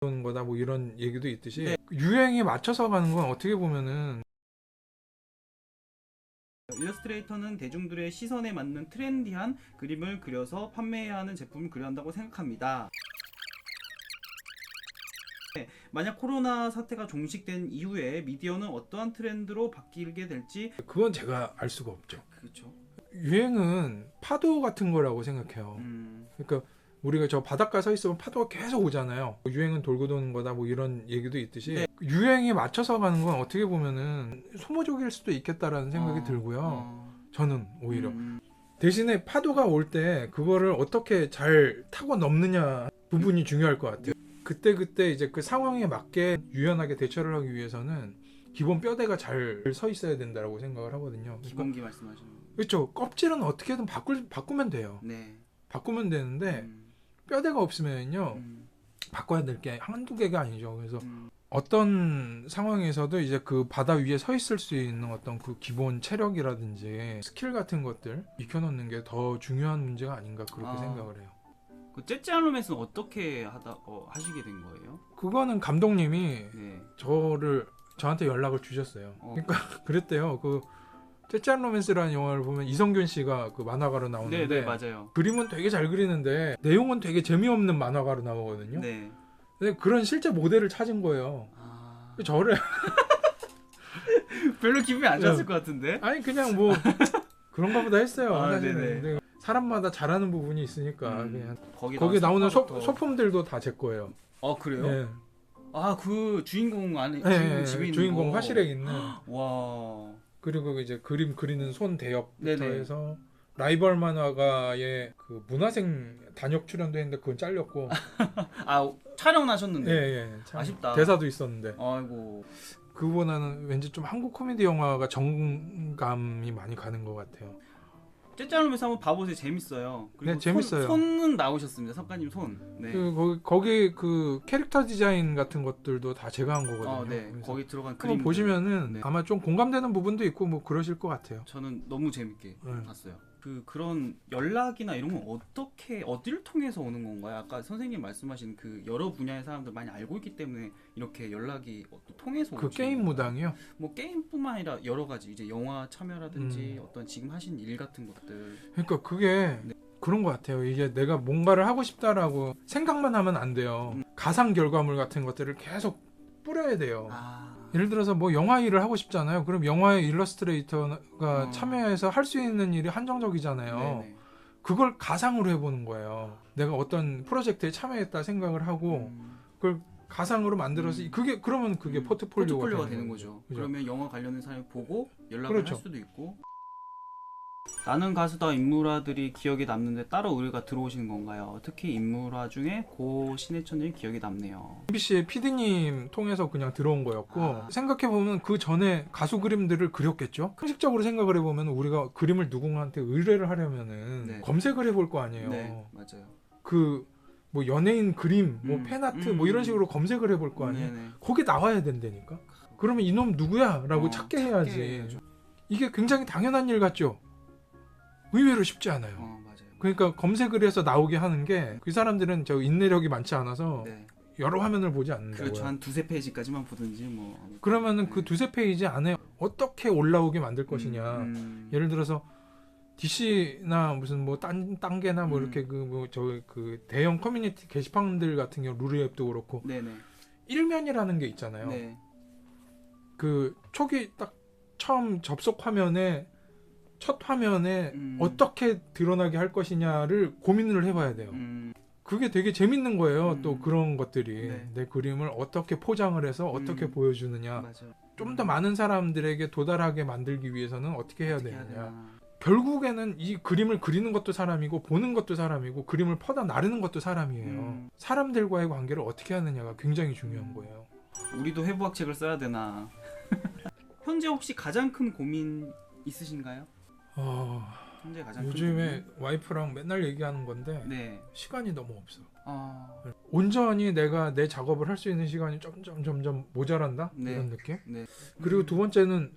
오는 거다 뭐 이런 얘기도 있듯이 네. 유행에 맞춰서 가는 건 어떻게 보면은 일러스트레이터는 대중들의 시선에 맞는 트렌디한 그림을 그려서 판매해야 하는 제품을 그려한다고 생각합니다. 만약 코로나 사태가 종식된 이후에 미디어는 어떠한 트렌드로 바뀌게 될지. 그건 제가 알 수가 없죠. 그렇죠. 유행은 파도 같은 거라고 생각해요. 그러니까 우리가 저 바닷가 서 있으면 파도가 계속 오잖아요. 유행은 돌고 도는 거다 뭐 이런 얘기도 있듯이 네. 유행에 맞춰서 가는 건 어떻게 보면은 소모적일 수도 있겠다라는 생각이 들고요. 저는 오히려 대신에 파도가 올 때 그거를 어떻게 잘 타고 넘느냐 부분이 중요할 것 같아요. 그때 이제 그 상황에 맞게 유연하게 대처를 하기 위해서는 기본 뼈대가 잘 서 있어야 된다고 생각을 하거든요. 그러니까 기본기 말씀하시는. 그렇죠. 껍질은 어떻게든 바꾸면 돼요. 네. 바꾸면 되는데 뼈대가 없으면요 바꿔야 될 게 한두 개가 아니죠. 그래서 어떤 상황에서도 이제 그 바다 위에 서 있을 수 있는 어떤 그 기본 체력이라든지 스킬 같은 것들 익혀놓는 게 더 중요한 문제가 아닌가 그렇게 생각을 해요. 그 째째알로맨스는 어떻게 하시게 된 거예요? 그거는 감독님이 네. 저한테 연락을 주셨어요. 그러니까 그랬대요. 그 째짠 로맨스라는 영화를 보면 이성균 씨가 그 만화가로 나오는데 네, 맞아요. 그림은 되게 잘 그리는데 내용은 되게 재미없는 만화가로 나오거든요. 네. 근데 그런 실제 모델을 찾은 거예요. 저를 별로 기분이 안 좋았을 것 같은데. 아니 그냥 뭐 그런가 보다 했어요. 사실은. 네네. 근데 사람마다 잘하는 부분이 있으니까 그냥 거기 나오는 소품부터. 소품들도 다 제 거예요. 그래요? 예. 그 주인공 안에 예, 집에 있는 주인공 거. 화실에 있는 와. 그리고 이제 그림 그리는 손 대역부터 네네. 해서 라이벌 만화가의 그 문화생 단역 출연도 했는데 그건 잘렸고 촬영하셨는데. 예, 참 아쉽다. 대사도 있었는데 아이고. 그거보다는 왠지 좀 한국 코미디 영화가 정감이 많이 가는 것 같아요. 째짜르면서 한번 봐보세요. 재밌어요. 그리고 네, 재밌어요. 손은 나오셨습니다. 석가님 손. 네. 거기 그 캐릭터 디자인 같은 것들도 다 제가 한 거거든요. 네. 그래서 거기 들어간 한번 그림 보시면은 네. 아마 좀 공감되는 부분도 있고 뭐 그러실 것 같아요. 저는 너무 재밌게 봤어요. 그런 연락이나 이런 건 어디를 통해서 오는 건가요? 아까 선생님 말씀하신 그 여러 분야의 사람들 많이 알고 있기 때문에 이렇게 연락이 통해서 그 오시는 게임 건가요? 무당이요? 뭐 게임뿐만 아니라 여러 가지 이제 영화 참여라든지 어떤 지금 하신 일 같은 것들. 그러니까 그게 그런 것 같아요. 이게 내가 뭔가를 하고 싶다라고 생각만 하면 안 돼요. 가상 결과물 같은 것들을 계속 뿌려야 돼요. 예를 들어서 뭐 영화 일을 하고 싶잖아요. 그럼 영화의 일러스트레이터가 참여해서 할 수 있는 일이 한정적이잖아요. 네네. 그걸 가상으로 해보는 거예요. 내가 어떤 프로젝트에 참여했다 생각을 하고 그걸 가상으로 만들어서 그러면 그게 포트폴리오가 되는 거죠. 그죠? 그러면 영화 관련된 사람이 보고 연락을 그렇죠. 할 수도 있고. 나는 가수다 인물화들이 기억에 남는데 따로 의뢰가 들어오시는 건가요? 특히 인물화 중에 고 신해철이 기억에 남네요. MBC의 PD님 통해서 그냥 들어온 거였고 생각해보면 그 전에 가수 그림들을 그렸겠죠? 상식적으로 생각을 해보면 우리가 그림을 누군가한테 의뢰를 하려면은 검색을 해볼 거 아니에요. 네, 맞아요. 그 뭐 연예인 그림, 뭐 팬아트 뭐 이런 식으로 검색을 해볼 거 아니에요. 거기 나와야 된다니까. 그러면 이놈 누구야? 라고 찾게 해야지. 이게 굉장히 당연한 일 같죠? 의외로 쉽지 않아요. 맞아요. 그러니까 검색을 해서 나오게 하는 게 그 사람들은 저 인내력이 많지 않아서 여러 화면을 보지 않는다고요. 그렇죠. 한 두세 페이지까지만 보든지 뭐. 그러면은 그 두세 페이지 안에 어떻게 올라오게 만들 것이냐. 예를 들어서 DC나 무슨 뭐 딴게나 뭐 이렇게 그 대형 커뮤니티 게시판들 같은 경우 루리앱도 그렇고 일면이라는 게 있잖아요. 그 초기 딱 처음 접속 화면에 첫 화면에 어떻게 드러나게 할 것이냐를 고민을 해봐야 돼요. 그게 되게 재밌는 거예요. 또 그런 것들이 내 그림을 어떻게 포장을 해서 어떻게 보여주느냐. 좀 더 많은 사람들에게 도달하게 만들기 위해서는 어떻게 해야 되느냐. 결국에는 이 그림을 그리는 것도 사람이고 보는 것도 사람이고 그림을 퍼다 나르는 것도 사람이에요. 사람들과의 관계를 어떻게 하느냐가 굉장히 중요한 거예요. 우리도 회부학책을 써야 되나. 현재 혹시 가장 큰 고민 있으신가요? 현재 가장 요즘에 와이프랑 맨날 얘기하는 건데 시간이 너무 없어. 온전히 내가 내 작업을 할 수 있는 시간이 점점 모자란다? 이런 느낌? 그리고 두 번째는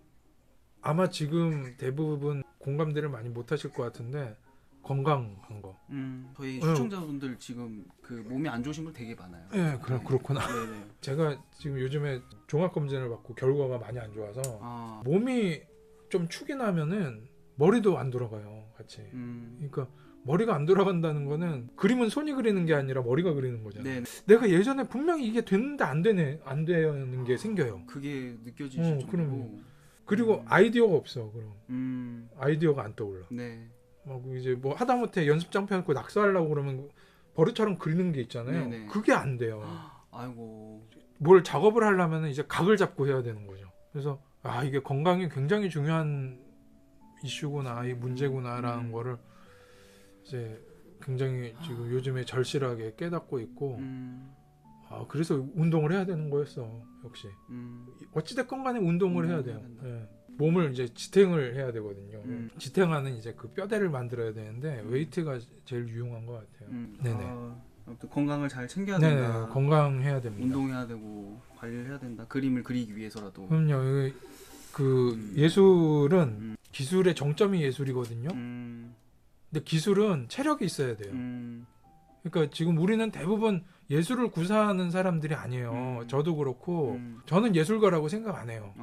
아마 지금 대부분 공감대를 많이 못 하실 것 같은데 건강한 거. 저희 시청자분들 지금 그 몸이 안 좋으신 분 되게 많아요. 네, 그렇구나. 네네. 제가 지금 요즘에 종합 검진을 받고 결과가 많이 안 좋아서 몸이 좀 축이 나면은 머리도 안 돌아가요, 같이. 그러니까 머리가 안 돌아간다는 거는 그림은 손이 그리는 게 아니라 머리가 그리는 거잖아. 네. 내가 예전에 분명히 이게 됐는데 안 되는 게 생겨요. 그게 느껴지실 정도로. 그리고 아이디어가 없어. 그럼 아이디어가 안 떠올라. 네. 막 이제 뭐 하다못해 연습장 펴놓고 낙서하려고 그러면 버릇처럼 그리는 게 있잖아요. 네네. 그게 안 돼요. 아이고. 뭘 작업을 하려면 이제 각을 잡고 해야 되는 거죠. 그래서 이게 건강이 굉장히 중요한 이슈구나, 이 문제구나라는 거를 이제 굉장히 지금 요즘에 절실하게 깨닫고 있고, 그래서 운동을 해야 되는 거였어, 역시. 어찌됐건 간에 운동을 해야 돼요. 예. 몸을 이제 지탱을 해야 되거든요. 지탱하는 이제 그 뼈대를 만들어야 되는데 웨이트가 제일 유용한 것 같아요. 네네. 아무튼 건강을 잘 챙겨야 네네. 된다. 건강해야 됩니다. 운동해야 되고 관리를 해야 된다. 그림을 그리기 위해서라도. 그럼요. 그 예술은 기술의 정점이 예술이거든요. 근데 기술은 체력이 있어야 돼요. 그러니까 지금 우리는 대부분 예술을 구사하는 사람들이 아니에요. 저도 그렇고 저는 예술가라고 생각 안 해요.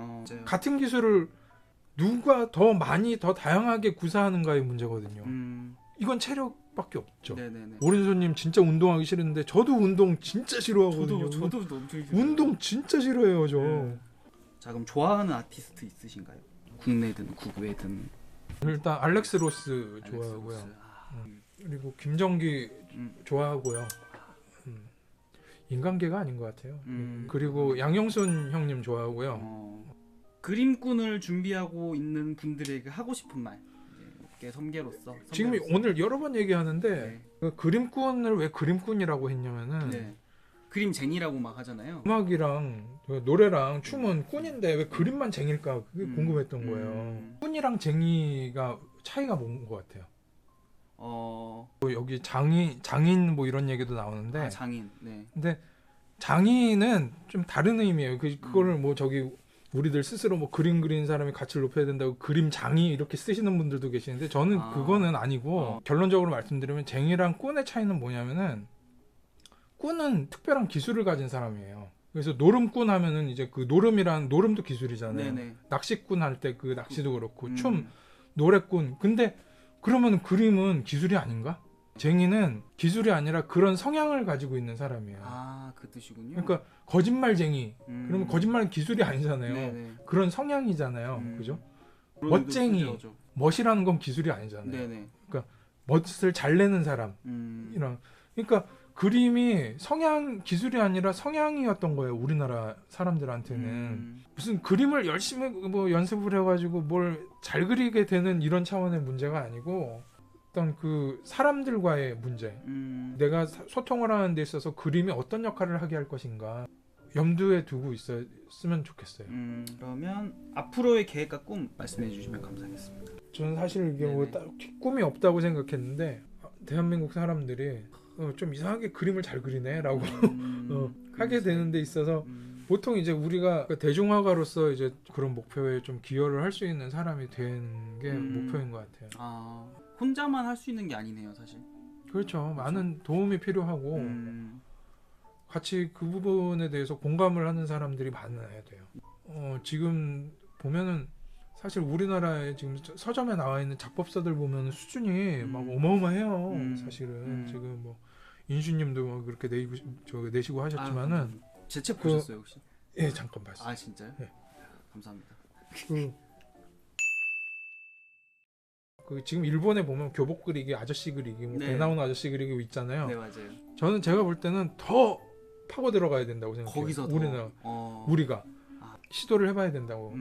같은 기술을 누가 더 많이 더 다양하게 구사하는가의 문제거든요. 이건 체력밖에 없죠. 네네네. 오른손님 진짜 운동하기 싫은데 저도 운동 진짜 싫어하거든요. 저도 엄청 싫어요. 운동 진짜 싫어해요, 저. 자, 그럼 좋아하는 아티스트 있으신가요? 국내든 국외든. 일단 알렉스 로스 좋아하고요. 그리고 김정기 좋아하고요. 인간계가 아닌 것 같아요. 그리고 양형순 형님 좋아하고요. 그림꾼을 준비하고 있는 분들에게 하고 싶은 말. 이제 섬계로서. 지금 오늘 여러 번 얘기하는데 그 그림꾼을 왜 그림꾼이라고 했냐면은 그림쟁이라고 막 하잖아요. 음악이랑 노래랑 춤은 꾼인데 왜 그림만 쟁일까 그게 궁금했던 거예요. 꾼이랑 쟁이가 차이가 뭔 것 같아요. 여기 장인 뭐 이런 얘기도 나오는데 장인. 네. 근데 장인은 좀 다른 의미예요. 그거를 뭐 저기 우리들 스스로 뭐 그림 그리는 사람이 가치를 높여야 된다고 그림장이 이렇게 쓰시는 분들도 계시는데 저는 그거는 아니고 결론적으로 말씀드리면 쟁이랑 꾼의 차이는 뭐냐면은 꾼은 특별한 기술을 가진 사람이에요. 그래서 노름꾼 하면은 이제 그 노름도 기술이잖아요. 네네. 낚시꾼 할 때 그 낚시도 그렇고 춤, 노래꾼. 근데 그러면 그림은 기술이 아닌가? 쟁이는 기술이 아니라 그런 성향을 가지고 있는 사람이에요. 그 뜻이군요. 그러니까 거짓말쟁이. 그러면 거짓말은 기술이 아니잖아요. 네네. 그런 성향이잖아요. 그죠? 멋쟁이. 멋이라는 건 기술이 아니잖아요. 네네. 그러니까 멋을 잘 내는 사람. 그러니까 그림이 기술이 아니라 성향이었던 거예요. 우리나라 사람들한테는. 무슨 그림을 열심히 뭐 연습을 해가지고 뭘 잘 그리게 되는 이런 차원의 문제가 아니고 어떤 그 사람들과의 문제. 내가 소통을 하는 데 있어서 그림이 어떤 역할을 하게 할 것인가 염두에 두고 있었으면 좋겠어요. 그러면 앞으로의 계획과 꿈 말씀해 주시면 감사하겠습니다. 저는 사실 이게 뭐 꿈이 없다고 생각했는데 대한민국 사람들이 좀 이상하게 그림을 잘 그리네라고 하게 되는 데 있어서 보통 이제 우리가 대중화가로서 이제 그런 목표에 좀 기여를 할 수 있는 사람이 되는 게 목표인 것 같아요. 혼자만 할 수 있는 게 아니네요, 사실. 그렇죠. 많은 도움이 필요하고 같이 그 부분에 대해서 공감을 하는 사람들이 많아야 돼요. 지금 보면은 사실 우리나라에 지금 서점에 나와 있는 작법사들 보면 수준이 막 어마어마해요. 사실은 지금 뭐 인슈님도 뭐 그렇게 내시고 하셨지만은 제 책 보셨어요 혹시? 예, 잠깐 봤어요. 진짜요? 네. 감사합니다. 그 지금 일본에 보면 교복 그리기, 아저씨 그리기, 뭐 배 나오는 아저씨 그리기 있잖아요. 네, 맞아요. 저는 제가 볼 때는 더 파고 들어가야 된다고 생각해요. 거기서 우리가 시도를 해봐야 된다고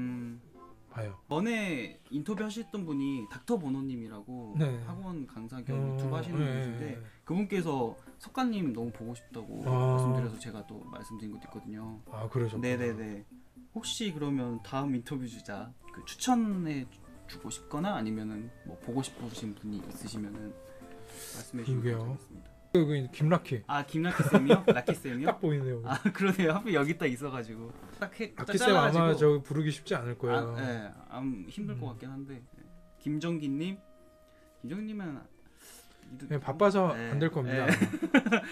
봐요. 전에 인터뷰하셨던 분이 닥터 보노님이라고 학원 강사 겸 유튜브 하시는 분이신데 그분께서 석가님 너무 보고 싶다고 말씀드려서 제가 또 말씀드린 것도 있거든요. 그러셨구나. 네네네. 혹시 그러면 다음 인터뷰 주자 추천해 주고 싶거나 아니면은 뭐 보고 싶으신 분이 있으시면은 말씀해 주시면 감사하겠습니다. 그 김라키. 김라키 쌤이요? 라키 쌤이요? 딱 보이네요. 그러네요. 하필 여기 딱 있어가지고 라키 쌤 아마 저 부르기 쉽지 않을 거예요. 힘들 것 같긴 한데 김정기님은 바빠서 네. 안 될 겁니다. 네. 아마.